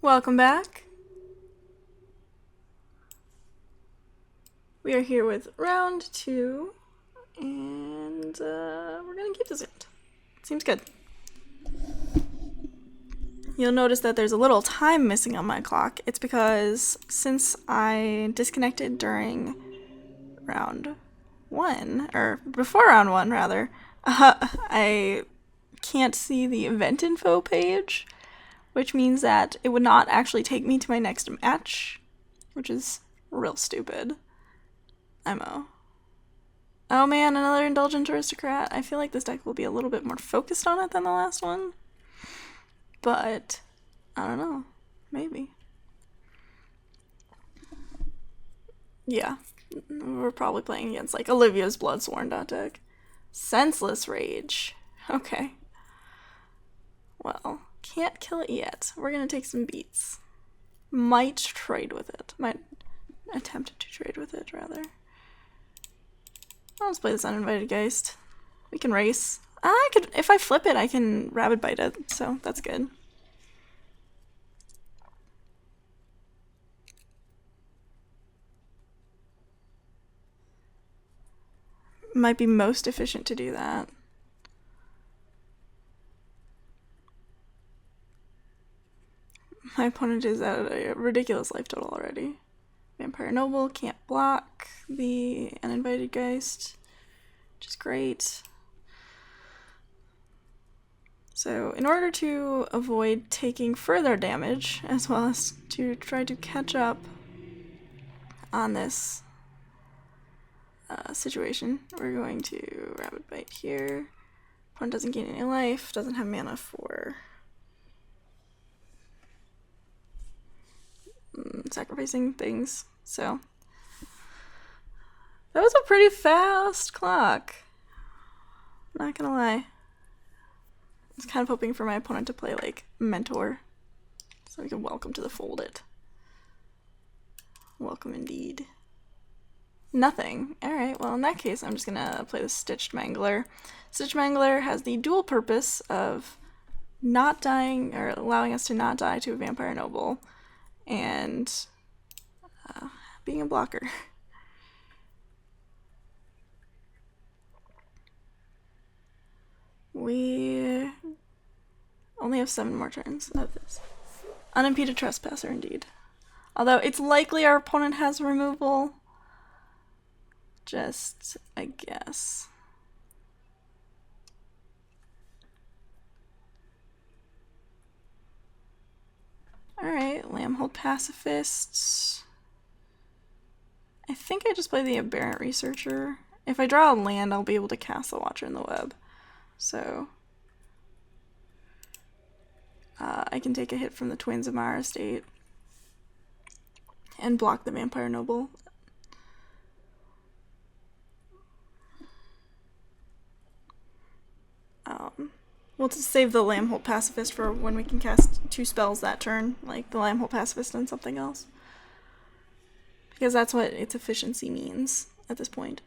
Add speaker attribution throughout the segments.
Speaker 1: Welcome back. We are here with round 2, and we're gonna keep this end. Seems good. You'll notice that there's a little time missing on my clock. It's because since I disconnected during round 1, or before round 1 rather, I can't see the event info page, which means that it would not actually take me to my next match, which is real stupid. IMO. Oh man, another Indulgent Aristocrat. I feel like this deck will be a little bit more focused on it than the last one. But, I don't know. Maybe. Yeah. We're probably playing against, like, Olivia's Bloodsworn deck. Senseless Rage. Okay. Well, can't kill it yet. We're gonna take some beats. Might trade with it. Might attempt to trade with it, rather. Let's play this Uninvited Geist. We can race. I could, if I flip it, I can Rabid Bite it, so that's good. Might be most efficient to do that. My opponent is at a ridiculous life total already. Vampire Noble can't block the Uninvited Geist, which is great. So in order to avoid taking further damage, as well as to try to catch up on this situation, we're going to Rabid Bite here. Opponent doesn't gain any life, doesn't have mana for sacrificing things, so that was a pretty fast clock. Not gonna lie. I was kind of hoping for my opponent to play like Mentor, so we can welcome to the fold it. Welcome indeed. Nothing. Alright, well in that case I'm just gonna play the Stitched Mangler. Stitched Mangler has the dual purpose of not dying, or allowing us to not die to a Vampire Noble, and being a blocker. We only have 7 more turns of this. Unimpeded Trespasser, indeed. Although it's likely our opponent has removal. Just a guess. Alright, Lambhold Pacifists. I think I just play the Aberrant Researcher. If I draw a land, I'll be able to cast the Watcher in the Web. So I can take a hit from the Twins of Mara Estate and block the Vampire Noble. We'll just save the Lambhold Pacifist for when we can cast 2 spells that turn, like the Lambhold Pacifist and something else. Because that's what its efficiency means at this point.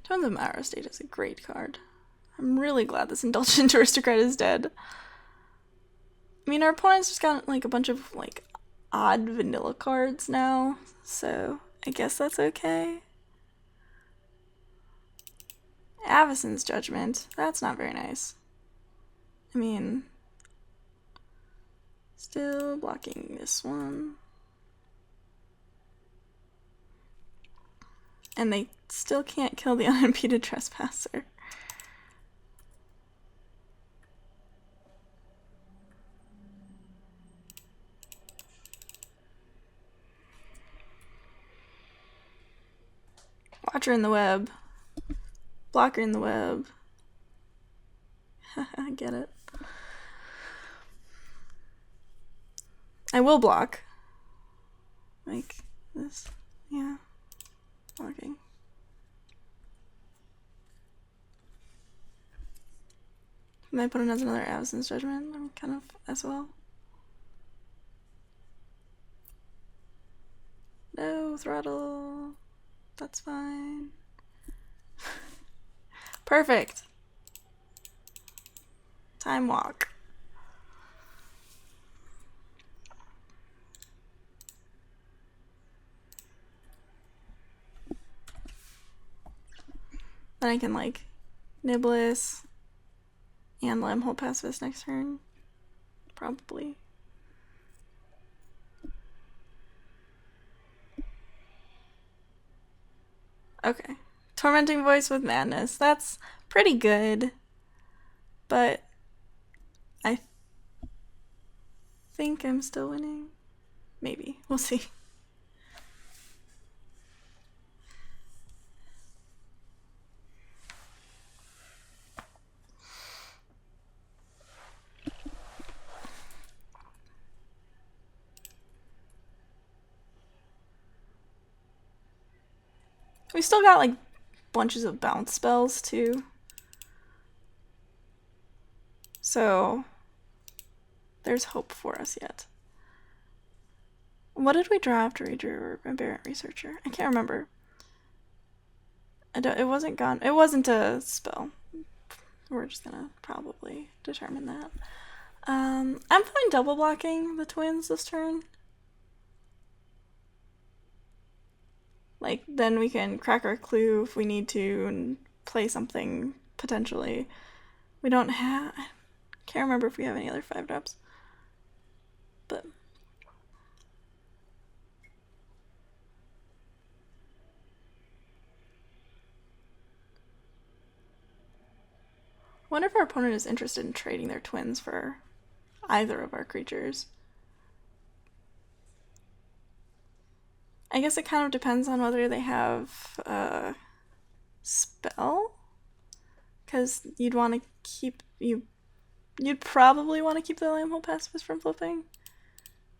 Speaker 1: Twins of Mara Estate is a great card. I'm really glad this Indulgent Aristocrat is dead. I mean, our opponent's just got like a bunch of like odd vanilla cards now, so I guess that's okay. Avacyn's Judgment. That's not very nice. I mean, still blocking this one. And they still can't kill the Unimpeded Trespasser. Watcher in the Web. Blocker in the Web. I get it. I will block. Like this. Yeah. Blocking. My opponent has another Avacyn's Judgment. I'm kind of as well. No, Throttle. That's fine. Perfect. Time walk. Then I can like Niblis and let him hold pacifist next turn. Probably. Okay. Tormenting Voice with Madness. That's pretty good. But I think I'm still winning. Maybe. We'll see. We still got like bunches of bounce spells too. So there's hope for us yet. What did we draw after we drew Aberrant Researcher? I can't remember. It wasn't gone. It wasn't a spell. We're just gonna probably determine that. I'm fine double blocking the twins this turn. Like, then we can crack our clue if we need to and play something potentially. We don't have... Can't remember if we have any other 5-drops. But... I wonder if our opponent is interested in trading their twins for either of our creatures. I guess it kind of depends on whether they have a spell. Because you'd want to keep... You'd probably want to keep the Lambhole Pacifist from flipping.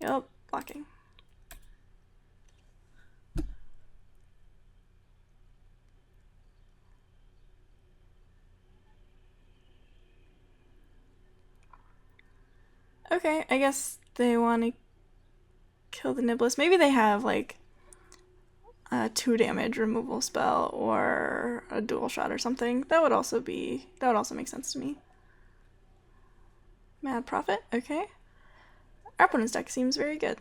Speaker 1: Yep, blocking. Okay, I guess they want to kill the Niblis. Maybe they have like a 2 damage removal spell or a dual shot or something. That would also make sense to me. Mad Prophet, okay. Our opponent's deck seems very good.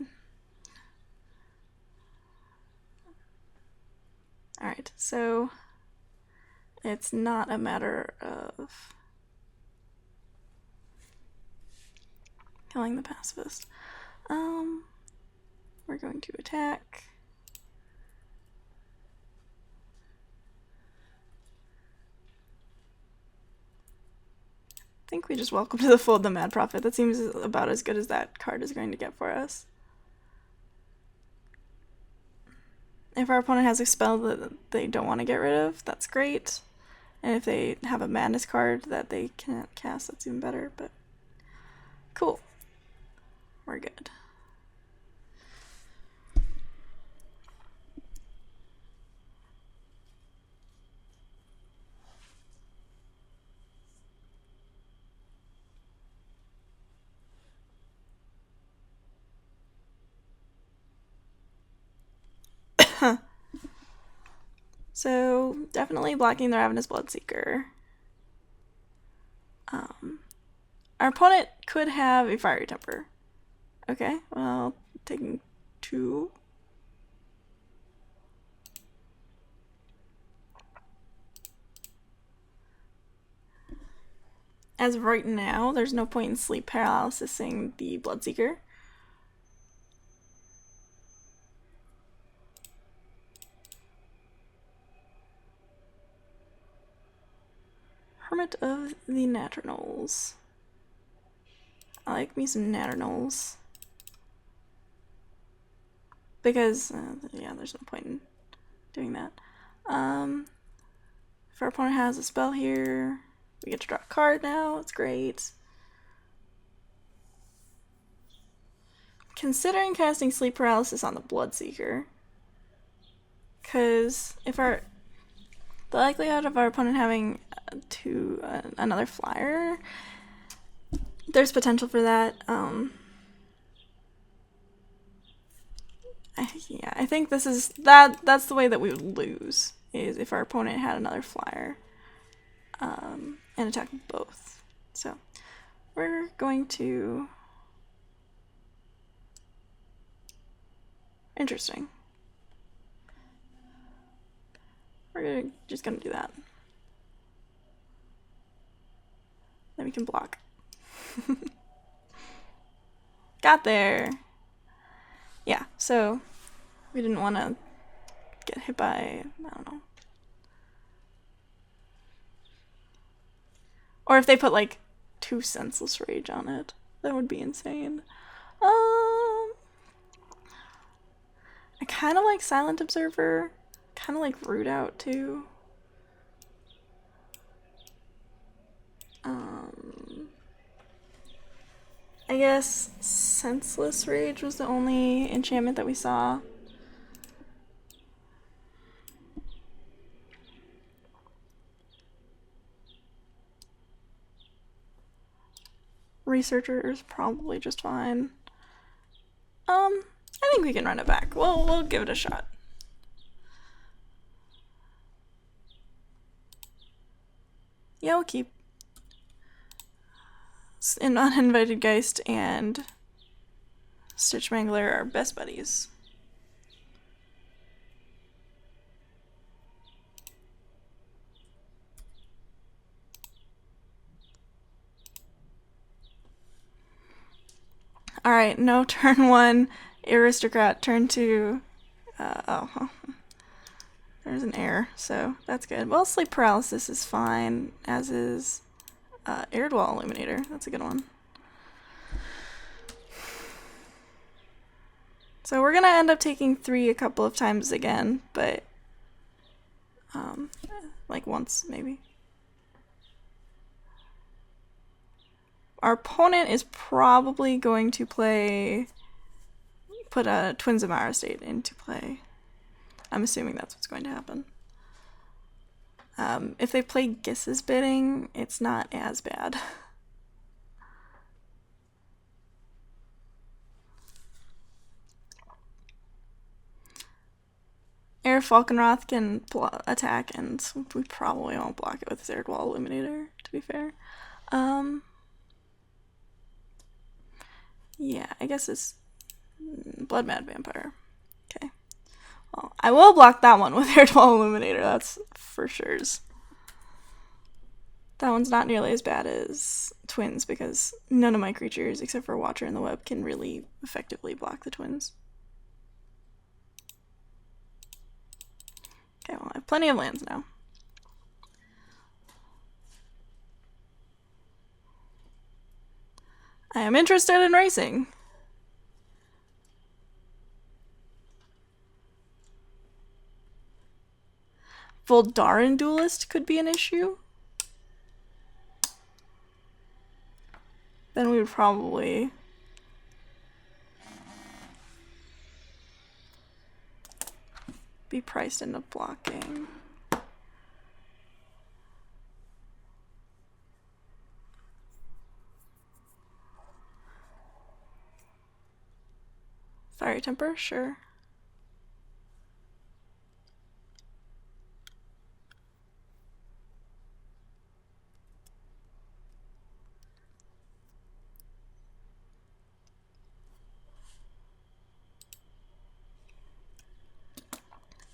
Speaker 1: Alright, so it's not a matter of killing the pacifist. We're going to attack. I think we just welcome to the fold the Mad Prophet. That seems about as good as that card is going to get for us. If our opponent has a spell that they don't want to get rid of, that's great. And if they have a Madness card that they can't cast, that's even better, but cool. We're good. So, definitely blocking the Ravenous Bloodseeker. Our opponent could have a Fiery Temper. Okay, well, taking 2. As of right now, there's no point in sleep paralysising the Bloodseeker. Hermit of the Naternals. I like me some Naternals. Because, yeah, there's no point in doing that. If our opponent has a spell here, we get to draw a card now. It's great. Considering casting Sleep Paralysis on the Bloodseeker. Because if the likelihood of our opponent having another flyer, there's potential for that. I think this is that's the way that we would lose, is if our opponent had another flyer. and attack both. So we're going to... Interesting. We're just gonna do that. Then we can block. Got there! Yeah, so we didn't want to get hit by, I don't know. Or if they put like 2 senseless rage on it, that would be insane. I kind of like Silent Observer, kind of like Root Out too. I guess Senseless Rage was the only enchantment that we saw. Researcher is probably just fine. I think we can run it back. We'll give it a shot. Yeah, we'll keep an Uninvited Geist and Stitch Mangler are best buddies. Alright, no turn 1 Aristocrat, turn 2. There's an error, so that's good. Well, Sleep Paralysis is fine, as is Airdwall Illuminator. That's a good one. So we're gonna end up taking 3 a couple of times again, but like once maybe. Our opponent is probably going to put a Twins of Mara State into play. I'm assuming that's what's going to happen. If they play Giss's Bidding, it's not as bad. Air Falconroth can attack, and we probably won't block it with his Airdwall Illuminator, to be fair. Yeah, I guess it's Blood Mad Vampire. Okay. Well, I will block that one with Airdwall Illuminator, that's for sure. That one's not nearly as bad as Twins, because none of my creatures, except for Watcher in the Web, can really effectively block the Twins. Okay, well, I have plenty of lands now. I am interested in racing. Voldaren Duelist could be an issue. Then we would probably be priced into blocking. Fiery Temper, sure.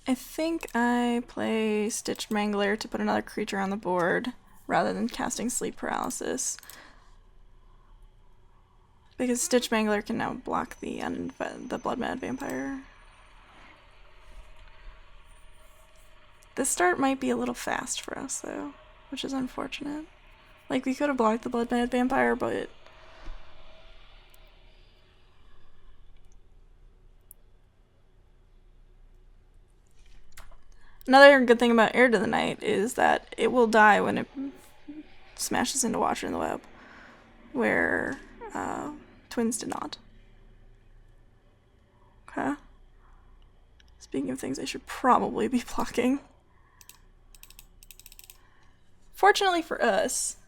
Speaker 1: I think I play Stitch Mangler to put another creature on the board rather than casting Sleep Paralysis. Because Stitch Mangler can now block the Blood Mad Vampire. This start might be a little fast for us though, which is unfortunate. Like, we could have blocked the Blood Mad Vampire, but another good thing about Heir to the Night is that it will die when it smashes into Watcher in the Web, where Twins did not. Okay. Speaking of things I should probably be blocking. Fortunately for us,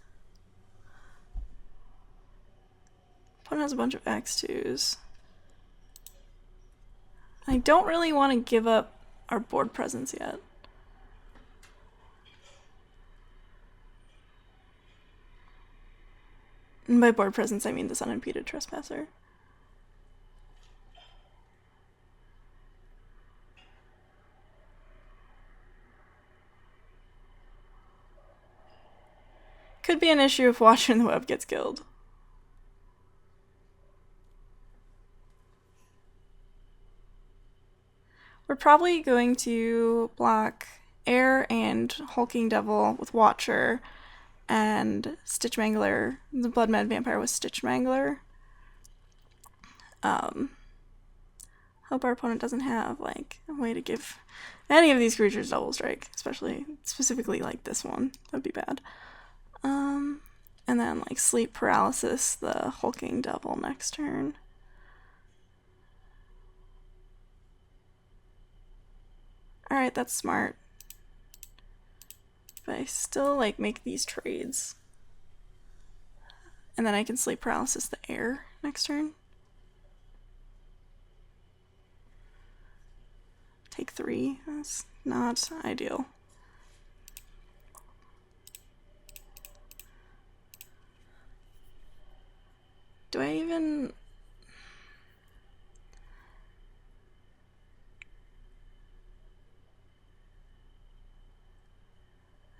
Speaker 1: opponent has a bunch of X2s. I don't really want to give up our board presence yet. And by board presence, I mean this unimpeded trespasser. Could be an issue if Watcher in the Web gets killed. We're probably going to block Air and Hulking Devil with Watcher and Stitch Mangler, the Blood Mad Vampire with Stitch Mangler. Hope our opponent doesn't have like a way to give any of these creatures double strike, specifically like this one. That'd be bad. And then like Sleep Paralysis the Hulking Devil next turn. Alright, that's smart. But I still like make these trades. And then I can Sleep Paralysis the Air next turn. Take 3. That's not ideal. Do I even...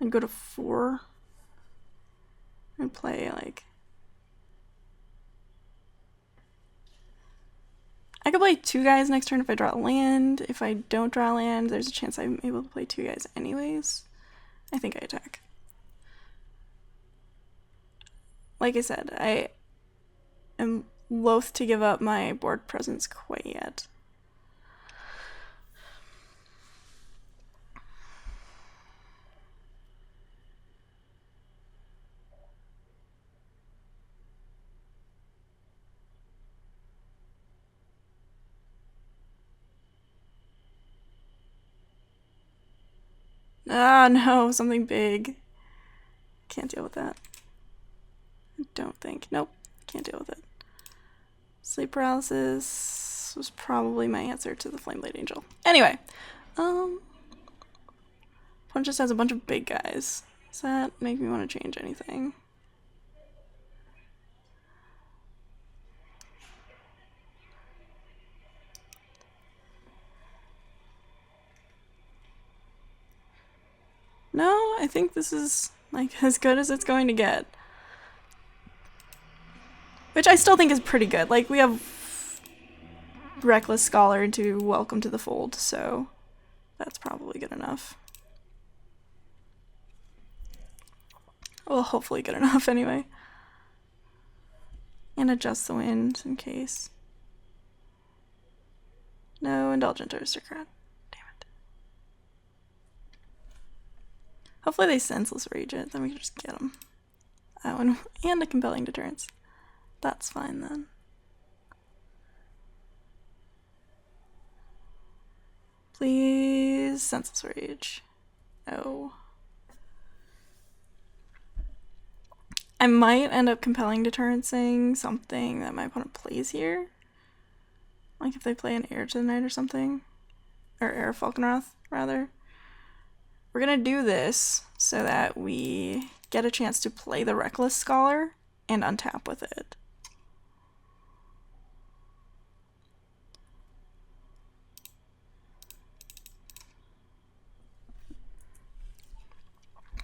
Speaker 1: I'd go to 4 and play like... I could play 2 guys next turn if I draw a land. If I don't draw a land, there's a chance I'm able to play 2 guys anyways. I think I attack. Like I said, I am loath to give up my board presence quite yet. Ah, no, something big. Can't deal with that. I don't think. Nope, can't deal with it. Sleep Paralysis was probably my answer to the Flameblade Angel. Anyway, opponent just has a bunch of big guys. Does that make me want to change anything? No, I think this is like as good as it's going to get. Which I still think is pretty good. Like, we have Reckless Scholar to welcome to the fold, so that's probably good enough. Well, hopefully good enough anyway. And Adjust the Wind in case. No Indulgent Aristocrat. Damn it. Hopefully they Senseless Rage it, then we can just get them. That one. And a Compelling Deterrence. That's fine then. Please, Senseless Rage. No. I might end up Compelling Deterrencing something that my opponent plays here. Like if they play an Heir to the Night or something. Or Heir of Falkenrath, rather. We're gonna do this so that we get a chance to play the Reckless Scholar and untap with it.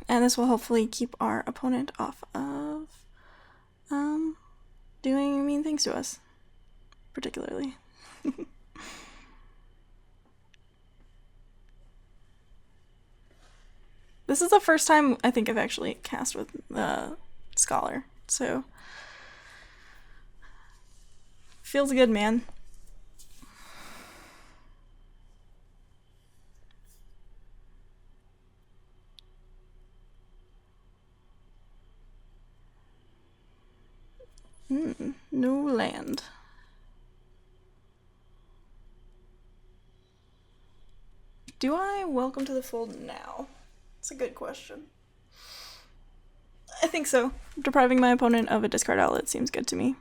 Speaker 1: And this will hopefully keep our opponent off of doing mean things to us, particularly. This is the first time I think I've actually cast with the Scholar, so feels good, man. No land. Do I welcome to the fold now? It's a good question. I think so. Depriving my opponent of a discard outlet seems good to me.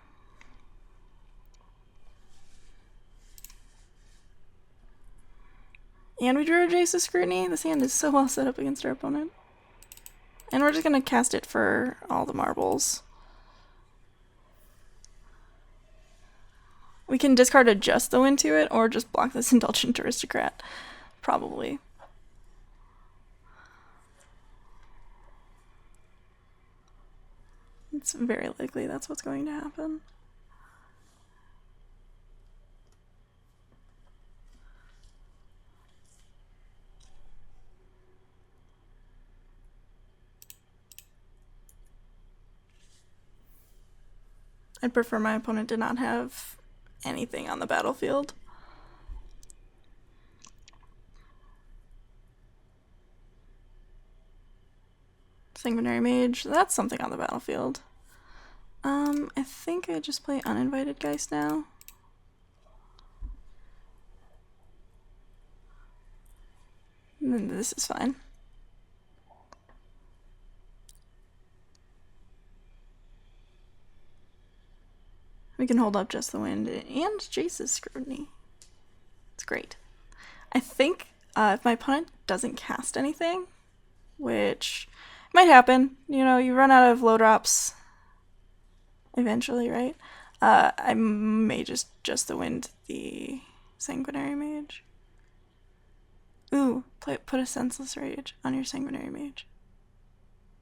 Speaker 1: And we drew a Jace's Scrutiny. This hand is so well set up against our opponent. And we're just gonna cast it for all the marbles. We can discard Adjust the Wind to it, or just block this Indulgent Aristocrat. Probably. It's very likely that's what's going to happen. I'd prefer my opponent did not have anything on the battlefield. Sanguinary Mage, that's something on the battlefield. I think I just play Uninvited Geist now. And then this is fine. We can hold up Just the Wind and Jace's Scrutiny. It's great. I think if my opponent doesn't cast anything, which might happen, you know, you run out of low drops eventually, right? I may just the Wind the Sanguinary Mage. Ooh, put a Senseless Rage on your Sanguinary Mage.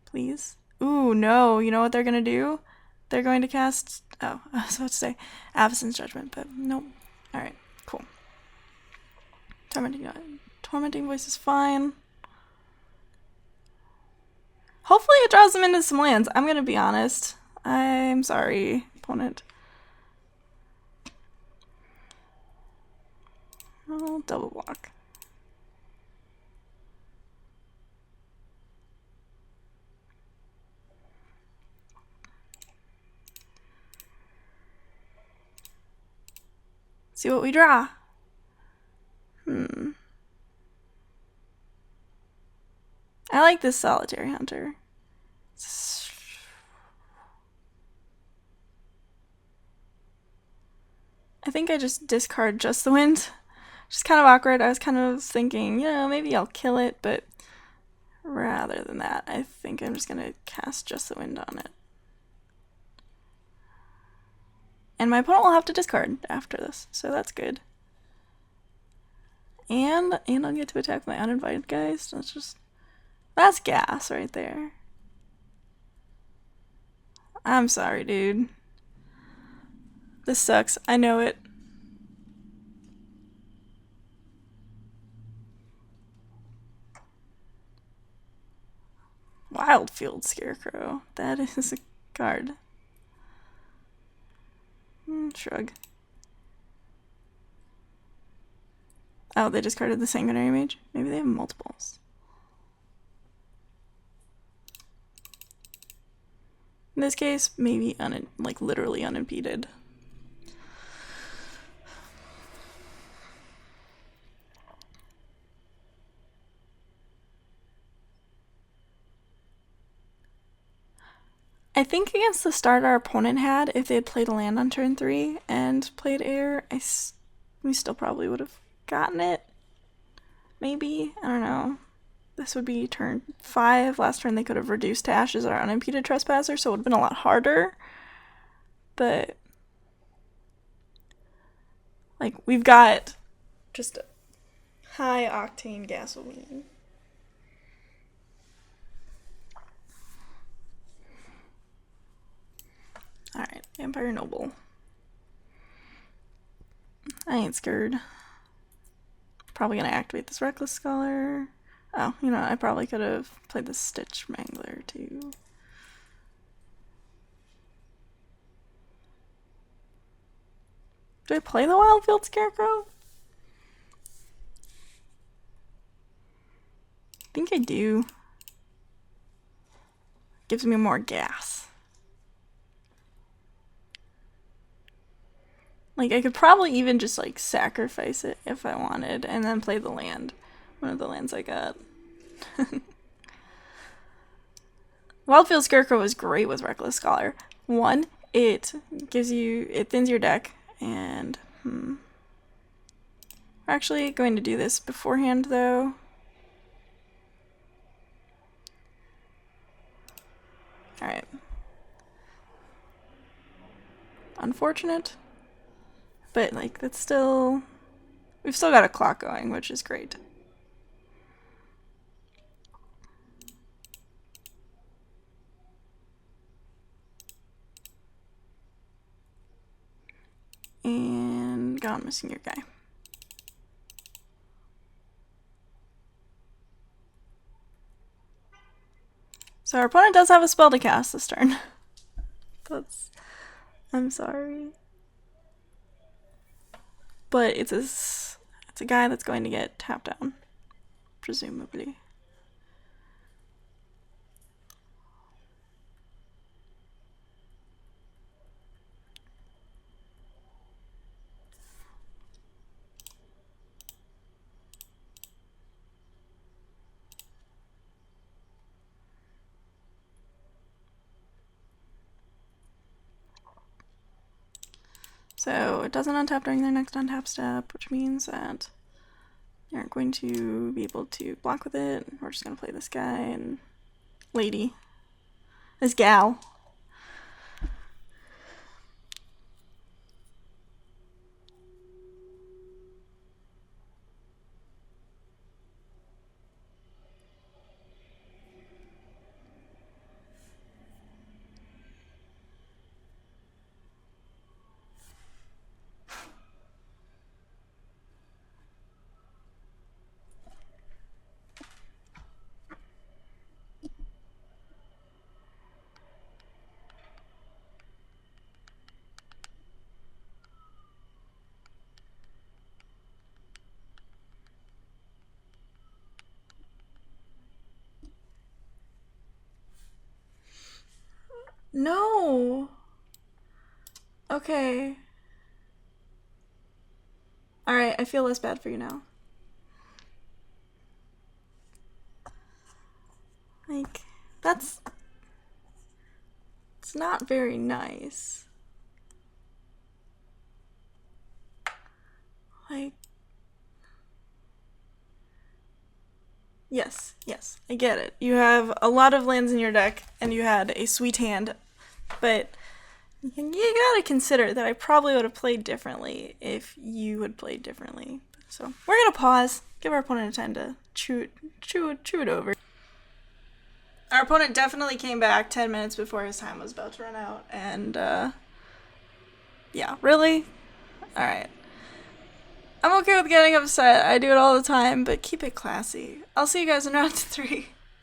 Speaker 1: Please. Ooh, no, you know what they're gonna do? They're going to cast, oh, I was about to say Avacyn's Judgment, but nope. Alright, cool. Tormenting Voice is fine. Hopefully it draws them into some lands. I'm gonna be honest. I'm sorry, opponent. I'll double block. See what we draw. I like this Solitary Hunter. I think I just discard Just the Wind. Just kind of awkward. I was kind of thinking, you know, maybe I'll kill it, but rather than that, I think I'm just gonna cast Just the Wind on it. And my opponent will have to discard after this, so that's good. And I'll get to attack my Uninvited Geist. That's gas right there. I'm sorry, dude. This sucks. I know it. Wildfield Scarecrow. That is a card. Shrug. Oh, they discarded the Sanguinary Mage? Maybe they have multiples. In this case, maybe literally unimpeded. I think against the start our opponent had, if they had played a land on turn 3 and played air, we still probably would have gotten it. Maybe? I don't know. This would be turn 5. Last turn they could have reduced to Ashes our Unimpeded Trespasser, so it would have been a lot harder. But, like, we've got just a high octane gasoline. Alright, Vampire Noble. I ain't scared. Probably gonna activate this Reckless Scholar. Oh, you know, I probably could have played the Stitch Mangler too. Do I play the Wildfield Scarecrow? I think I do. Gives me more gas. Like, I could probably even just, like, sacrifice it if I wanted, and then play the land. One of the lands I got. Wildfield Scarecrow is great with Reckless Scholar. One, it thins your deck, and, We're actually going to do this beforehand, though. Alright. Unfortunate. But, like, that's still... We've still got a clock going, which is great. And God, I'm missing your guy. So our opponent does have a spell to cast this turn. I'm sorry. But it's a guy that's going to get tapped down, presumably. So it doesn't untap during their next untap step, which means that they aren't going to be able to block with it. We're just going to play this guy and lady. This gal. No. Okay. Alright, I feel less bad for you now. Like, it's not very nice. Like, yes, I get it. You have a lot of lands in your deck, and you had a sweet hand, but you gotta consider that I probably would have played differently if you had played differently. So we're gonna pause, give our opponent a time to chew it over. Our opponent definitely came back 10 minutes before his time was about to run out, and yeah, really? Alright. I'm okay with getting upset. I do it all the time, but keep it classy. I'll see you guys in round 3.